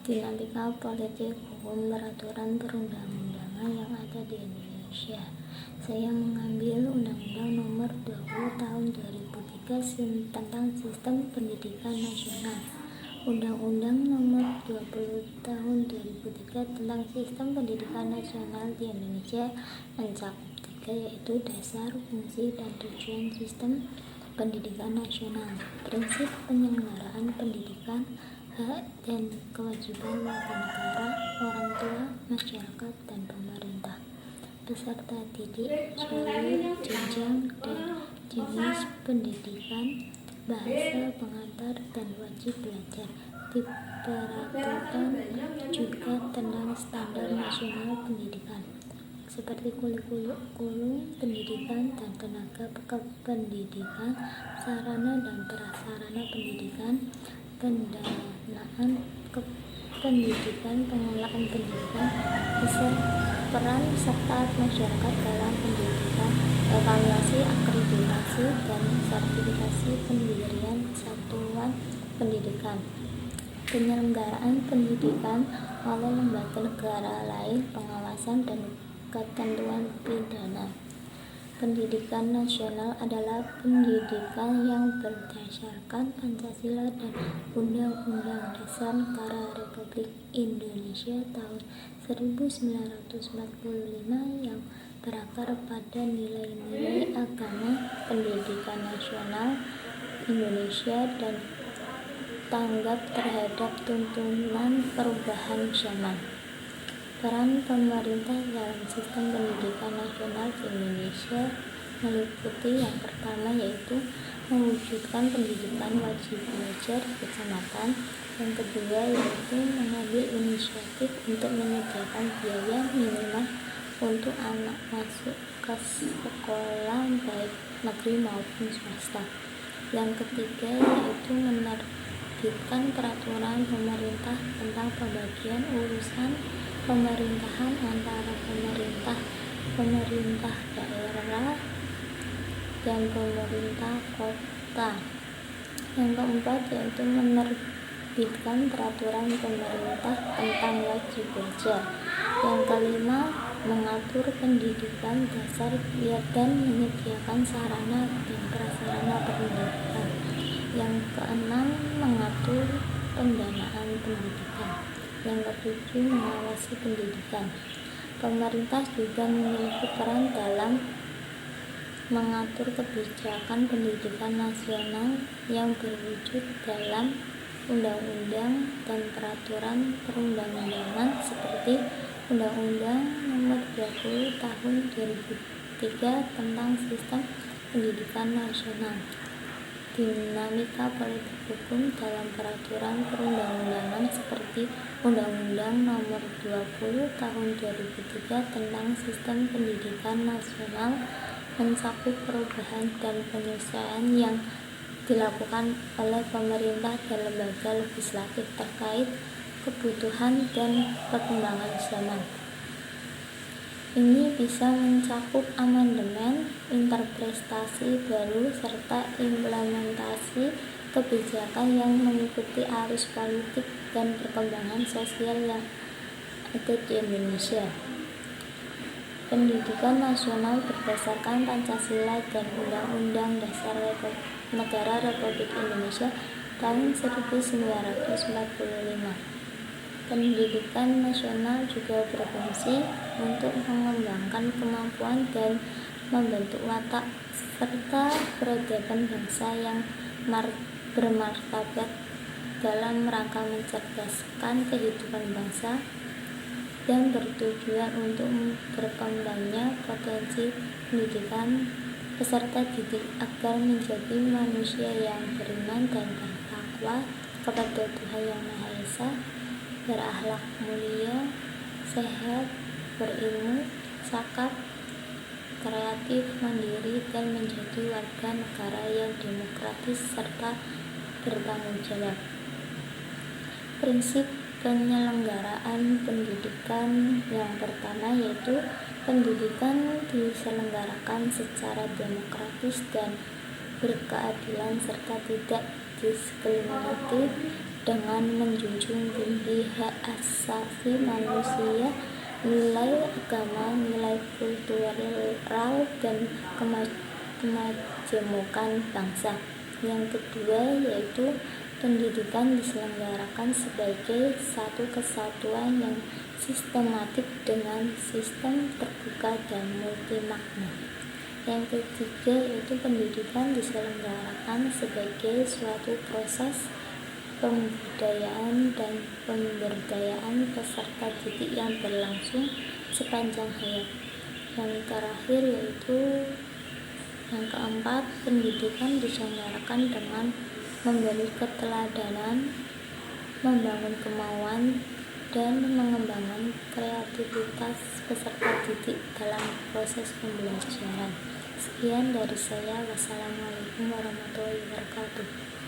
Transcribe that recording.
dinamika politik, hukum, peraturan perundang-undangan yang ada di Indonesia. Saya mengambil Undang-Undang Nomor 20 Tahun 2003 tentang Sistem Pendidikan Nasional. Undang-Undang Nomor 20 Tahun 2003 tentang Sistem Pendidikan Nasional di Indonesia mencakup 3, yaitu dasar, fungsi, dan tujuan sistem pendidikan nasional, prinsip penyelenggaraan pendidikan, hak dan kewajiban warga negara, orang tua, masyarakat, dan pemerintah, peserta didik, jalur, jenjang, dan jenis pendidikan, bahasa pengantar, dan wajib belajar. Diperaturan juga tentang standar nasional pendidikan, seperti kurikulum pendidikan dan tenaga kependidikan, sarana dan prasarana pendidikan, pendanaan pendidikan, pengelolaan pendidikan, peran serta masyarakat dalam pendidikan, evaluasi, akreditasi, dan sertifikasi pendirian satuan pendidikan, penyelenggaraan pendidikan oleh lembaga negara lain, pengawasan dan ketentuan pidana. Pendidikan nasional adalah pendidikan yang berdasarkan Pancasila dan Undang-Undang Dasar Negara Republik Indonesia tahun 1945 yang berakar pada nilai-nilai agama, pendidikan nasional Indonesia, dan tanggap terhadap tuntunan perubahan zaman. Peran pemerintah dalam sistem pendidikan nasional di Indonesia meliputi yang pertama, yaitu mewujudkan pendidikan wajib belajar di kecamatan. Yang kedua, yaitu mengambil inisiatif untuk menyediakan biaya minimal untuk anak masuk ke sekolah baik negeri maupun swasta. Yang ketiga, yaitu menerbitkan peraturan pemerintah tentang pembagian urusan pemerintahan antara pemerintah daerah dan pemerintah kota. Yang keempat, yaitu menerbitkan peraturan pemerintah tentang wajib belajar. Yang kelima, mengatur pendidikan dasar dan menyediakan sarana dan prasarana pendidikan. Yang keenam, mengatur pendanaan pendidikan. Yang ketujuh, mengawasi pendidikan. Pemerintah juga memiliki peran dalam mengatur kebijakan pendidikan nasional yang berwujud dalam undang-undang dan peraturan perundang-undangan seperti Undang-Undang Nomor 20 Tahun 2003 tentang Sistem Pendidikan Nasional, dinamika politik hukum dalam peraturan perundang-undangan seperti Undang-Undang Nomor 20 Tahun 2003 tentang Sistem Pendidikan Nasional mencakup perubahan dan penyesuaian yang dilakukan oleh pemerintah dan lembaga legislatif terkait kebutuhan dan perkembangan zaman. Ini bisa mencakup amandemen, interpretasi baru, serta implementasi kebijakan yang mengikuti arus politik dan perkembangan sosial yang ada di Indonesia. Pendidikan nasional berdasarkan Pancasila dan Undang-Undang Dasar Negara Republik Indonesia tahun 1945. Pendidikan nasional juga berfungsi untuk mengembangkan kemampuan dan membentuk watak serta peradaban bangsa yang bermartabat dalam rangka mencerdaskan kehidupan bangsa dan bertujuan untuk berkembangnya potensi pendidikan peserta didik agar menjadi manusia yang beriman dan bertakwa kepada Tuhan Yang Maha Esa, berakhlak mulia, sehat, berilmu, sakap, kreatif, mandiri, dan menjadi warga negara yang demokratis serta bertanggung jawab. Prinsip penyelenggaraan pendidikan yang pertama, yaitu pendidikan diselenggarakan secara demokratis dan berkeadilan serta tidak diskriminatif. dengan menjunjung tinggi hak asasi manusia, nilai agama, nilai kultural, dan kemajemukan bangsa. Yang kedua yaitu pendidikan diselenggarakan sebagai satu kesatuan yang sistematik dengan sistem terbuka dan multimakna. Yang ketiga yaitu pendidikan diselenggarakan sebagai suatu proses pembudayaan dan pemberdayaan peserta didik yang berlangsung sepanjang hayat. Yang terakhir yaitu yang keempat, pendidikan diselenggarakan dengan memberi keteladanan, membangun kemauan, dan mengembangkan kreativitas peserta didik dalam proses pembelajaran. Sekian dari saya. Wassalamualaikum warahmatullahi wabarakatuh.